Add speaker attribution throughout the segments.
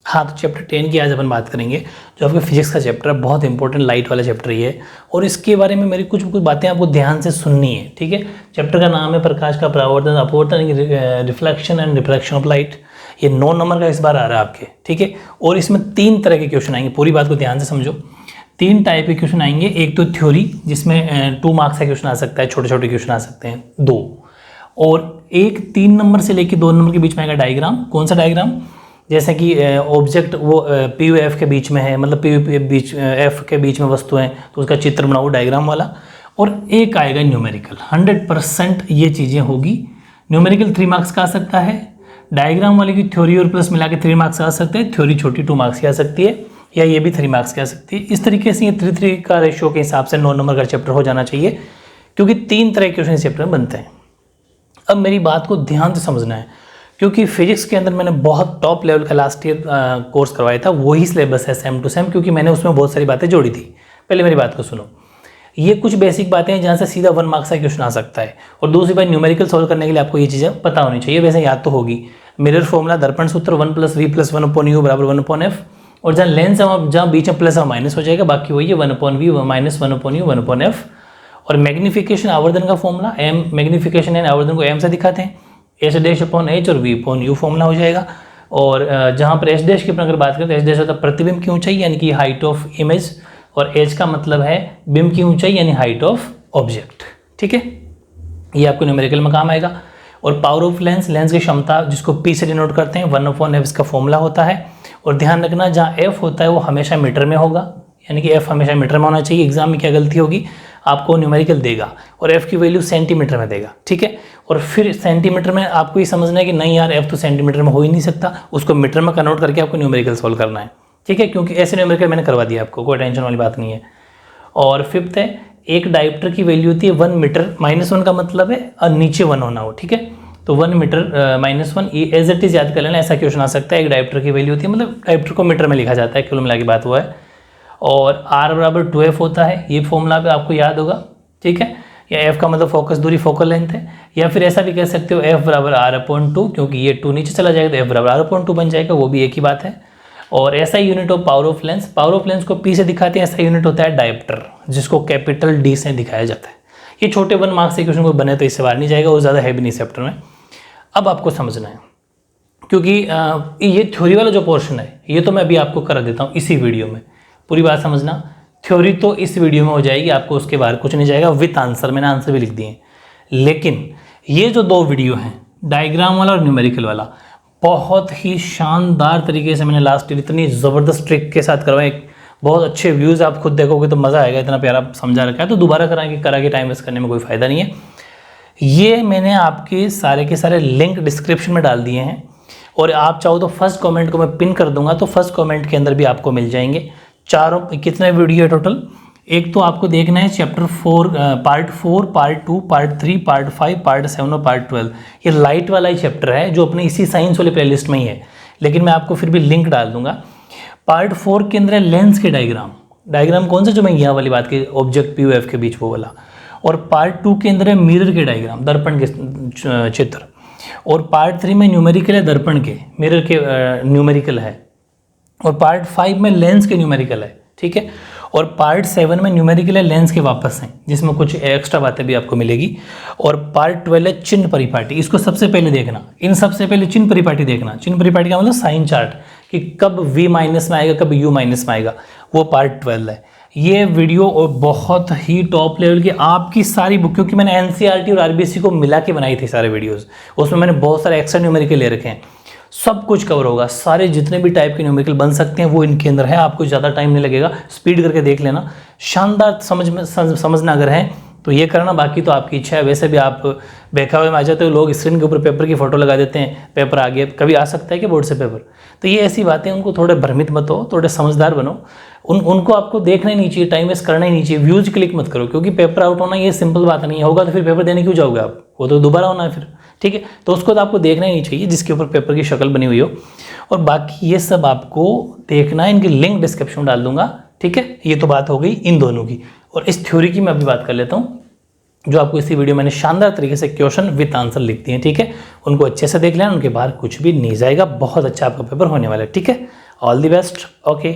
Speaker 1: हाँ, तो चैप्टर 10 की आज अपन बात करेंगे, जो आपके फिजिक्स का चैप्टर है, बहुत इंपॉर्टेंट लाइट वाला चैप्टर ये है। और इसके बारे में मेरी कुछ बातें आपको ध्यान से सुननी है, ठीक है। चैप्टर का नाम है प्रकाश का परावर्तन, अपवर्तन, reflection and refraction of light. ये 9 नंबर का इस बार आ रहा है आपके, ठीक है। और इसमें 3 तरह के क्वेश्चन आएंगे, पूरी बात को ध्यान से समझो। 3 टाइप के क्वेश्चन आएंगे। एक तो थ्योरी, जिसमें 2 मार्क्स का क्वेश्चन आ सकता है, छोटे छोटे क्वेश्चन आ सकते हैं 2। और एक 3 नंबर से लेकर 2 नंबर के बीच में आएगा डायग्राम। कौन सा डायग्राम? जैसे कि ऑब्जेक्ट वो पी यू एफ के बीच में है, मतलब पी यू बीच एफ के बीच में वस्तु है, तो उसका चित्र बनाओ डायग्राम वाला। और एक आएगा न्यूमेरिकल। 100% ये चीज़ें होगी। न्यूमेरिकल 3 मार्क्स का आ सकता है, डायग्राम वाले की थ्योरी और प्लस मिला के 3 मार्क्स आ सकते हैं, थ्योरी छोटी 2 मार्क्स की आ सकती है, या ये भी 3 मार्क्स की आ सकती है। इस तरीके से ये 3-3 का रेशियो के हिसाब से 9 नंबर का चैप्टर हो जाना चाहिए, क्योंकि 3 तरह के क्वेश्चन इस चैप्टर में बनते हैं। अब मेरी बात को ध्यान से समझना है, क्योंकि फिजिक्स के अंदर मैंने बहुत टॉप लेवल का लास्ट ईयर कोर्स करवाया था, वही सिलेबस है सेम टू सेम, क्योंकि मैंने उसमें बहुत सारी बातें जोड़ी थी। पहले मेरी बात को सुनो। ये कुछ बेसिक बातें हैं जहाँ से सीधा 1 मार्क्स का क्वेश्चन आ सकता है। और दूसरी बात, न्यूमेरिकल सॉल्व करने के लिए आपको ये चीज़ें पता होनी चाहिए, वैसे याद तो होगी। मिरर फॉर्मूला, दर्पण सूत्र 1 + v + 1/u = 1/f। और जहाँ लेंस है जहाँ बीच में प्लस और माइनस हो जाएगा, बाकी वही है 1/v - 1/u 1/f। और मैग्नीफिकेशन आवर्धन का फॉर्मूला, m मैग्नीफिकेशन है आवर्धन को m से दिखाते हैं, h'/h और v/u फॉर्मूला हो जाएगा। और जहाँ पर h' की अगर बात करें तो h' होता है प्रतिबिंब की ऊंचाई, यानी कि हाइट ऑफ इमेज, और h का मतलब है बिंब की ऊंचाई, यानी हाइट ऑफ ऑब्जेक्ट, ठीक है। ये आपको न्यूमेरिकल में काम आएगा। और पावर ऑफ लेंस, लेंस की क्षमता जिसको p से डिनोट करते हैं, 1/f इसका फॉर्मूला होता है। और ध्यान रखना, जहाँ f होता है वो हमेशा मीटर में होगा, यानी कि f हमेशा मीटर में होना चाहिए। एग्जाम में क्या गलती होगी, आपको न्यूमेरिकल देगा और f की वैल्यू सेंटीमीटर में देगा, ठीक है। और फिर सेंटीमीटर में आपको ये समझना है कि नहीं यार, f तो सेंटीमीटर में हो ही नहीं सकता, उसको मीटर में कन्वर्ट करके आपको न्यूमेरिकल सॉल्व करना है, ठीक है। क्योंकि ऐसे न्यूमेरिकल मैंने करवा दिया आपको, कोई टेंशन वाली बात नहीं है। और फिफ्थ है, एक डायोप्टर की वैल्यू होती है 1 मीटर। -1 का मतलब है और नीचे 1 होना हो, ठीक है। तो 1 मीटर -1, ये एज इट इज याद कर लेना, ऐसा क्वेश्चन आ सकता है। एक डायोप्टर की वैल्यू होती है, मतलब डायोप्टर को मीटर में लिखा जाता है, कुल मिला की बात हुआ है। और r = 2f होता है, ये फॉर्मूला पे आपको याद होगा, ठीक है। या f का मतलब फोकस दूरी, फोकल लेंथ है। या फिर ऐसा भी कह सकते हो f = r/2, क्योंकि ये 2 नीचे चला जाएगा तो f = r/2 बन जाएगा, वो भी एक ही बात है। और ऐसा unit of power of lens, power of lens को p से दिखाते हैं, ऐसा यूनिट होता है डायोप्टर, जिसको कैपिटल D से दिखाया जाता है। ये छोटे 1 मार्क्स से क्वेश्चन को बने तो इससे बाहर नहीं जाएगा, वो ज़्यादा है भी नहीं चैप्टर में। अब आपको समझना है, क्योंकि ये थ्योरी वाला जो पोर्शन है, ये तो मैं अभी आपको करा देता हूँ इसी वीडियो में। पूरी बात समझना, थ्योरी तो इस वीडियो में हो जाएगी, आपको उसके बाहर कुछ नहीं जाएगा, विथ आंसर, मैंने आंसर भी लिख दिए। लेकिन ये जो 2 वीडियो हैं, डायग्राम वाला और न्यूमेरिकल वाला, बहुत ही शानदार तरीके से मैंने लास्ट ईयर इतनी ज़बरदस्त ट्रिक के साथ करवाए, बहुत अच्छे व्यूज़, आप खुद देखोगे तो मज़ा आएगा, इतना प्यारा समझा रखा है। तो दोबारा करा के टाइम वेस्ट करने में कोई फ़ायदा नहीं है। ये मैंने आपके सारे के सारे लिंक डिस्क्रिप्शन में डाल दिए हैं, और आप चाहो तो फर्स्ट कमेंट को मैं पिन कर दूंगा, तो फर्स्ट कमेंट के अंदर भी आपको मिल जाएंगे। चारों कितने वीडियो है टोटल? एक तो आपको देखना है chapter 4 part 4, part 2, part 3, part 5, part 7 और पार्ट 12। ये लाइट वाला ही चैप्टर है, जो अपने इसी साइंस वाले प्लेलिस्ट में ही है, लेकिन मैं आपको फिर भी लिंक डाल दूंगा। पार्ट 4 के अंदर है लेंस के डायग्राम। डायग्राम कौन सा, जो मैं यहाँ वाली बात की, ऑब्जेक्ट पी यू एफ के बीच वो वाला। और पार्ट 2 के अंदर है मिरर के डायग्राम, दर्पण के चित्र। और पार्ट 3 में न्यूमेरिकल है, दर्पण के, मिरर के न्यूमेरिकल है। और पार्ट 5 में लेंस के न्यूमेरिकल है, ठीक है। और पार्ट 7 में न्यूमेरिकल है, लेंस के वापस हैं, जिसमें कुछ एक्स्ट्रा बातें भी आपको मिलेगी। और पार्ट 12 है चिन्ह परिपाटी, इसको सबसे पहले देखना। इन सबसे पहले चिन्ह परिपाटी देखना। चिन्ह परिपाटी का मतलब साइन चार्ट, कि कब v- में आएगा, कब u- में आएगा, वो पार्ट 12 है। ये वीडियो और बहुत ही टॉप लेवल की आपकी सारी बुक, क्योंकि मैंने NCERT और RBC को मिला के बनाई थी सारे वीडियोस, उसमें मैंने बहुत सारे एक्स्ट्रा न्यूमेरिकल ले रखे हैं, सब कुछ कवर होगा। सारे जितने भी टाइप के न्यूमेरिकल बन सकते हैं वो इनके अंदर है, आपको ज़्यादा टाइम नहीं लगेगा, स्पीड करके देख लेना। शानदार समझना अगर है तो ये करना, बाकी तो आपकी इच्छा है। वैसे भी आप बहकावे में आ जाते हो, लोग स्क्रीन के ऊपर पेपर की फ़ोटो लगा देते हैं, पेपर आ गया, कभी आ सकता है कि बोर्ड से पेपर। तो ये ऐसी बातें, उनको थोड़े भ्रमित मत हो, थोड़े समझदार बनो। उनको आपको देखना ही नहीं चाहिए, टाइम वेस्ट करना ही नहीं चाहिए, व्यूज क्लिक मत करो, क्योंकि पेपर आउट होना ये सिंपल बात नहीं होगा तो फिर पेपर देने क्यों जाओगे आप, वो तो दोबारा होना है फिर, ठीक है। तो उसको तो आपको देखना ही नहीं चाहिए जिसके ऊपर पेपर की शक्ल बनी हुई हो। और बाकी ये सब आपको देखना है, इनकी लिंक डिस्क्रिप्शन में डाल दूंगा, ठीक है। ये तो बात हो गई इन दोनों की। और इस थ्योरी की मैं अभी बात कर लेता हूँ, जो आपको इसी वीडियो मैंने शानदार तरीके से क्वेश्चन विद आंसर लिख दिए हैं, ठीक है। उनको अच्छे से देख लेना, उनके बाहर कुछ भी नहीं जाएगा, बहुत अच्छा आपका पेपर होने वाला है, ठीक है। All the best. ओके,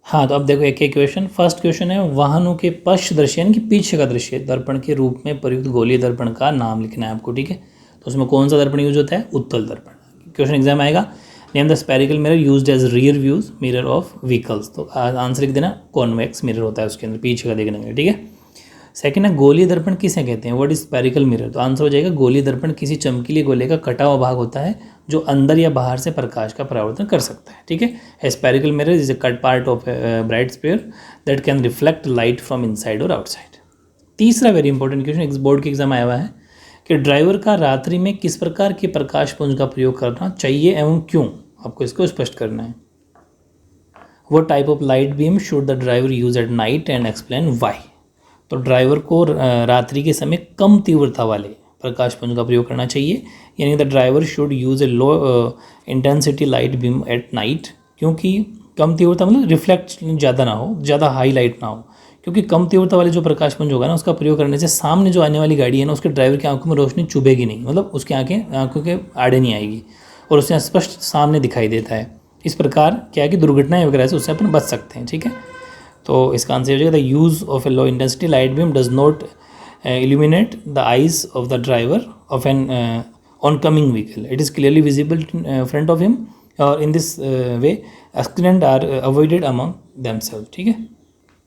Speaker 1: हाँ तो अब देखो एक एक क्वेश्चन। फर्स्ट क्वेश्चन है, वाहनों के पश्च दृश्य यानी कि पीछे का दृश्य दर्पण के रूप में प्रयुक्त गोलीय दर्पण का नाम लिखना है आपको, ठीक है। तो उसमें कौन सा दर्पण यूज होता है? उत्तल दर्पण। क्वेश्चन एग्जाम आएगा, name the spherical mirror used as rear views mirror of vehicles. तो आंसर लिख देना, कॉन्वेक्स मिरर होता है उसके अंदर, पीछे का देखने के लिए, ठीक है। सेकंड है, गोलीय दर्पण किसे कहते हैं? What is spherical mirror? तो आंसर हो जाएगा, गोलीय दर्पण किसी चमकीले गोले का कटा हुआ भाग होता है जो अंदर या बाहर से प्रकाश का परावर्तन कर सकता है, ठीक है। Spherical mirror is a cut part of bright sphere that can reflect light from inside और आउटसाइड। तीसरा वेरी इंपॉर्टेंट क्वेश्चन, एक बोर्ड के एग्जाम आया हुआ है कि ड्राइवर का रात्रि में किस प्रकार के प्रकाश पुंज का प्रयोग करना चाहिए एवं क्यों? आपको इसको स्पष्ट करना है। वो type of light beam should the driver use at night and explain why. तो ड्राइवर को रात्रि के समय कम तीव्रता वाले प्रकाश पुंज का प्रयोग करना चाहिए, यानी the driver should use A low intensity light beam at night. क्योंकि कम तीव्रता मतलब रिफ्लेक्ट ज़्यादा ना हो, ज़्यादा हाई लाइट ना हो, क्योंकि कम तीव्रता वाले जो प्रकाश पुंज होगा ना उसका प्रयोग करने से सामने जो आने वाली गाड़ी है ना उसके ड्राइवर की आंखों में रोशनी चुभेगी नहीं, मतलब उसकी आंखों के आड़े नहीं आएगी और उसे स्पष्ट सामने दिखाई देता है। इस प्रकार क्या है कि दुर्घटनाएं वगैरह से उससे अपन बच सकते हैं, ठीक है। तो इसका आंसर हो जाएगा, the use of A low intensity light beam does not illuminate the eyes of the driver of an oncoming vehicle. It is clearly visible in front of him, or in this way accident are avoided among themselves, ठीक है।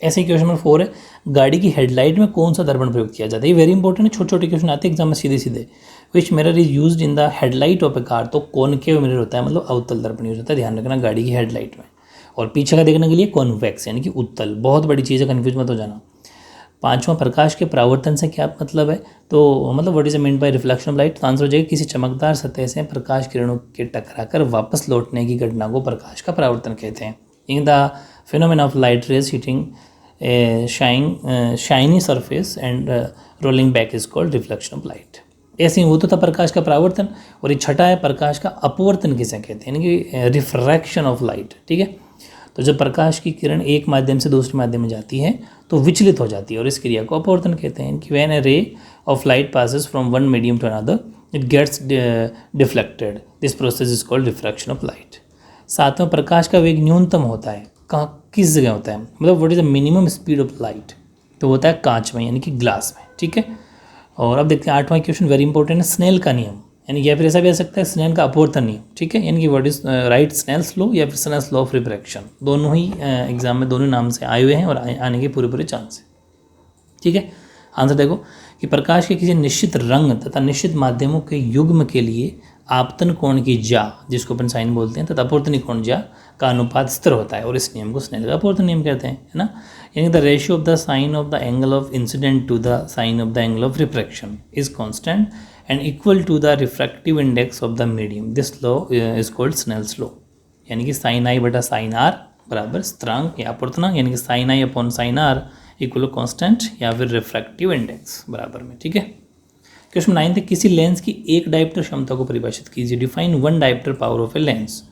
Speaker 1: ऐसे ही question number 4 है, गाड़ी की headlight में कौन सा दर्पण प्रयोग किया जाता है? ये वेरी इंपॉर्टेंट है, छोटे छोटे क्वेश्चन आते हैं एग्जाम में सीधे सीधे। विच mirror is used in the headlight of A car? तो कॉनकेव मिरर होता है, मतलब अवतल दर्पण यूज होता है, ध्यान रखना गाड़ी की हेडलाइट में। और पीछे का देखने के लिए कॉन्वेक्स यानी कि उत्तल। बहुत बड़ी चीज़ है, कन्फ्यूज मत हो जाना। पांचवा, प्रकाश के परावर्तन से क्या मतलब है? तो मतलब what is mean by reflection of light? तो आंसर हो जाएगा, किसी चमकदार सतह से प्रकाश किरणों के टकराकर वापस लौटने की घटना को प्रकाश का परावर्तन कहते हैं। In the phenomena of light rays hitting shiny surface and rolling back is called reflection of light. ऐसे ही वो तो था प्रकाश का परावर्तन, और ये छठा है, प्रकाश का अपवर्तन किसे कहते हैं? यानी कि रिफ्रैक्शन ऑफ लाइट, ठीक है। तो जब प्रकाश की किरण एक माध्यम से दूसरे माध्यम में जाती है तो विचलित हो जाती है और इस क्रिया को अपवर्तन कहते हैं। कि when a ray of light passes from one medium to another it gets deflected, this process is called refraction of light. सातवां, प्रकाश का वेग न्यूनतम होता है कहाँ, किस जगह होता है? मतलब what is the minimum speed of light? तो होता है कांच में यानी कि ग्लास में, ठीक है। और अब देखते हैं आठवां क्वेश्चन, वेरी इंपॉर्टेंट है, स्नेल का नियम, यानी या फिर ऐसा भी आ सकता है स्नेल का अपवर्तन नियम, ठीक है। यानी कि what is right Snell's law या फिर स्नेल्स लॉ ऑफ रिफ्रैक्शन। दोनों ही एग्जाम में दोनों नाम से आए हुए हैं और आने के पूरे पूरे चांस है, ठीक है। आंसर देखो कि प्रकाश के किसी निश्चित रंग तथा निश्चित माध्यमों के युग्म के लिए आपतन कोण की जा, जिसको अपन साइन बोलते हैं, तथा अपवर्तनी कोण जा का अनुपात स्थिर होता है और इस नियम को स्नेल का अपवर्तन नियम कहते हैं, है ना। यानी the ratio of the sine of the angle of incident to the sine of the angle of refraction is constant and equal to the refractive index of the medium. This law is called Snell's law. यानी कि sine आई बटा sign are बराबर स्थिरांक या अपवर्तनांक, यानी कि sine i upon sine r equal constant या फिर रिफ्रैक्टिव इंडेक्स बराबर में, ठीक है। क्वेश्चन 9 है, किसी लेंस की एक डायोप्टर क्षमता को परिभाषित कीजिए। Define one dioptre power of a lens.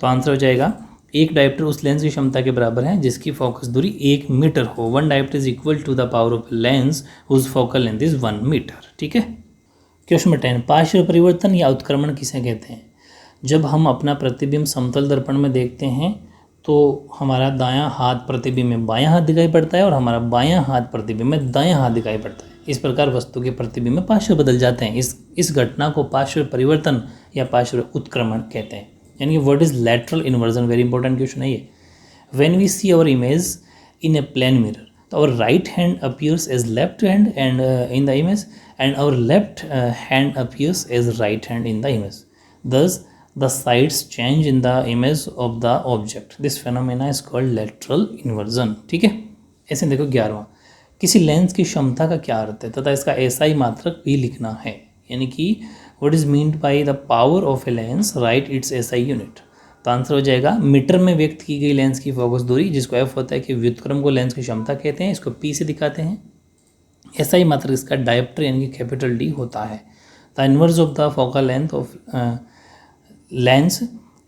Speaker 1: तो आंसर हो जाएगा, एक डायोप्टर उस लेंस की क्षमता के बराबर है जिसकी फोकस दूरी 1 मीटर हो। One dioptre is equal to the power of a lens whose focal length is 1 metre, ठीक है। क्वेश्चन नंबर 10, पार्श्व परिवर्तन या उत्क्रमण किसे कहते हैं? जब हम अपना प्रतिबिंब समतल दर्पण में देखते हैं तो हमारा दायां हाथ प्रतिबिंब में बायां हाथ दिखाई पड़ता है और हमारा बायां हाथ प्रतिबिंब में दायां हाथ दिखाई पड़ता है। इस प्रकार वस्तु के प्रतिबिंब में पार्श्व बदल जाते हैं। इस घटना को पार्श्व परिवर्तन या पार्श्व उत्क्रमण कहते हैं। यानी कि what is lateral inversion? Very important question है ये। When we see our image in a plane mirror, तो our right hand appears as left hand and in the image and our left hand appears as right hand in the image. Thus, the sides change in the image of the object. This phenomena is called lateral inversion. ठीक है। ऐसे देखो 11वां, किसी lens की क्षमता का क्या अर्थ है तथा इसका SI मात्रक भी लिखना है। यानी कि what is meant by the power of a lens, write its SI unit. तो आंसर हो जाएगा, मीटर में व्यक्त की गई लेंस की फोकस दूरी, जिसको F होता है, कि व्युत्क्रम को लेंस की क्षमता कहते हैं, इसको P से दिखाते हैं। ऐसा ही मात्र इसका डायोप्टर यानी कि कैपिटल D होता है। The inverse of the focal length of lens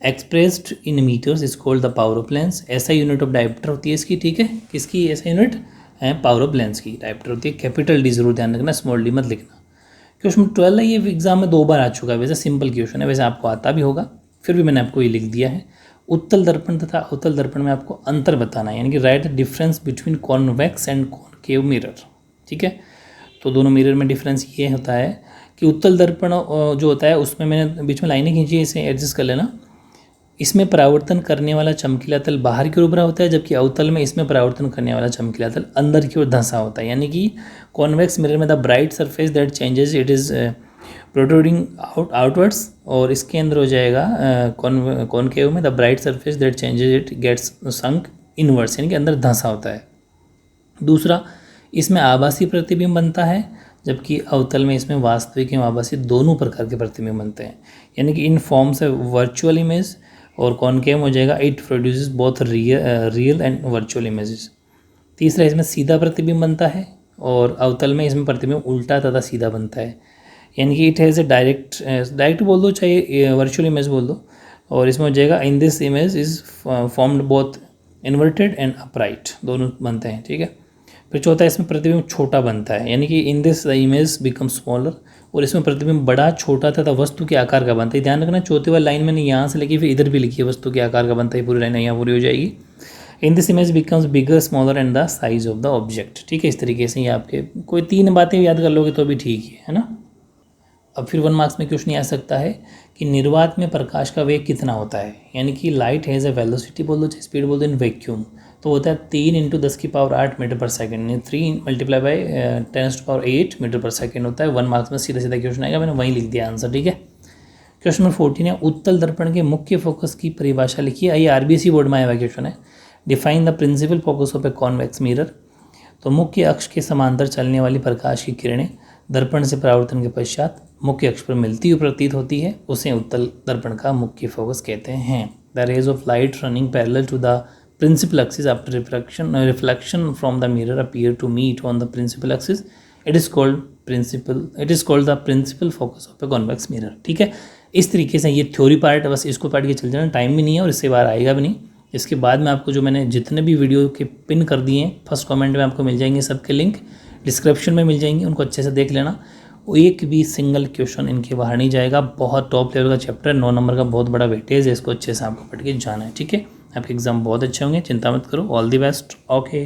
Speaker 1: expressed in metres is called the power of lens. ऐसा यूनिट ऑफ डायोप्टर होती है इसकी, ठीक है। किसकी ऐसा यूनिट है? पावर ऑफ लेंस की डायोप्टर होती है कैपिटल D, जरूर ध्यान रखना, स्मॉल d मत लिखना। क्वेश्चन 12 है, ये एग्जाम में 2 बार आ चुका है, वैसे सिंपल क्वेश्चन है, वैसे आपको आता भी होगा, फिर भी मैंने आपको ये लिख दिया है। उत्तल दर्पण तथा अवतल दर्पण में आपको अंतर बताना है, यानी कि right the difference between convex and concave mirror. ठीक है, तो दोनों मिरर में डिफरेंस ये होता है कि उत्तल दर्पण जो होता है उसमें मैंने बीच में लाइनें खींची है, इसे एडजस्ट कर लेना। इसमें परावर्तन करने वाला चमकीला तल बाहर की ओर उभरा होता है, जबकि अवतल में इसमें परावर्तन करने वाला चमकीला तल अंदर की ओर धंसा होता है। यानी कि कॉन्वेक्स मिरर में the bright surface that changes it is protruding outwards, और इसके अंदर हो जाएगा कॉनकेव में the bright surface that changes it gets sunk inwards, यानी कि अंदर धंसा होता है। दूसरा, इसमें आभासी प्रतिबिंब बनता है, जबकि अवतल में इसमें वास्तविक एवं आभासी दोनों प्रकार के प्रतिबिंब बनते हैं, यानी कि इन फॉर्म्स है वर्चुअल इमेज, और कॉनकेव हो जाएगा it produces both real and virtual images. तीसरा, इसमें सीधा प्रतिबिंब बनता है, और अवतल में इसमें प्रतिबिंब उल्टा तथा सीधा बनता है, यानी कि इट हैज़ ए डायरेक्ट बोल दो चाहे वर्चुअल इमेज बोल दो, और इसमें हो जाएगा in this image is formed both inverted and upright, दोनों बनते हैं। ठीक है, फिर चौथा, इसमें प्रतिबिंब छोटा बनता है, यानी कि in this the image become smaller, और इसमें प्रतिबिंब बड़ा छोटा तथा वस्तु के आकार का बनता है। ध्यान रखना, चौथी वाली लाइन मैंने यहाँ से लिखी, फिर इधर भी लिखी है, वस्तु के आकार का बनता है, पूरी लाइन यहाँ पूरी हो जाएगी। In this image becomes bigger smaller and the size of the object. ठीक है, इस तरीके से ये आपके कोई 3 बातें याद कर लोगे तो भी ठीक है ना। अब फिर 1 मार्क्स में क्वेश्चन ये आ सकता है कि निर्वात में प्रकाश का वेग कितना होता है, यानी कि लाइट हैज़ ए वेलोसिटी बोल दो चाहे स्पीड बोल दो इन वैक्यूम, तो होता है 3 × 10⁸ मीटर पर सेकंड, यानी 3 × 10⁸ मीटर पर सेकंड होता है। 1 मार्क्स में सीधा सीधा क्वेश्चन आएगा, मैंने वहीं लिख दिया आंसर। ठीक है, क्वेश्चन नंबर 14 है, उत्तल दर्पण के मुख्य फोकस की परिभाषा लिखिए। ये आरबीएससी बोर्ड में आया हुआ क्वेश्चन है। Define the principal focus of a convex mirror, तो मुख्य अक्ष के समांतर चलने वाली प्रकाश की किरणें दर्पण से परावर्तन के पश्चात मुख्य अक्ष पर मिलती हुई प्रतीत होती है, उसे उत्तल दर्पण का मुख्य फोकस कहते हैं। The rays of light running parallel to the principal axis after reflection from the mirror appear to meet on the principal axis, it is called the principal focus of a convex mirror। ठीक है, इस तरीके से ये theory part, बस इसको पढ़ के चल जाना, टाइम भी नहीं है और इससे बाहर आएगा भी नहीं। इसके बाद में आपको जो मैंने जितने भी वीडियो के पिन कर दिए हैं फर्स्ट कमेंट में आपको मिल जाएंगे, सबके लिंक डिस्क्रिप्शन में मिल जाएंगे, उनको अच्छे से देख लेना। एक भी सिंगल क्वेश्चन इनके बाहर नहीं जाएगा। बहुत टॉप लेवल का चैप्टर, 9 नंबर का बहुत बड़ा वेटेज है, इसको अच्छे से आपको पढ़ के जाना है। ठीक है, आपके एग्जाम बहुत अच्छे होंगे, चिंता मत करो। All the best. ओके।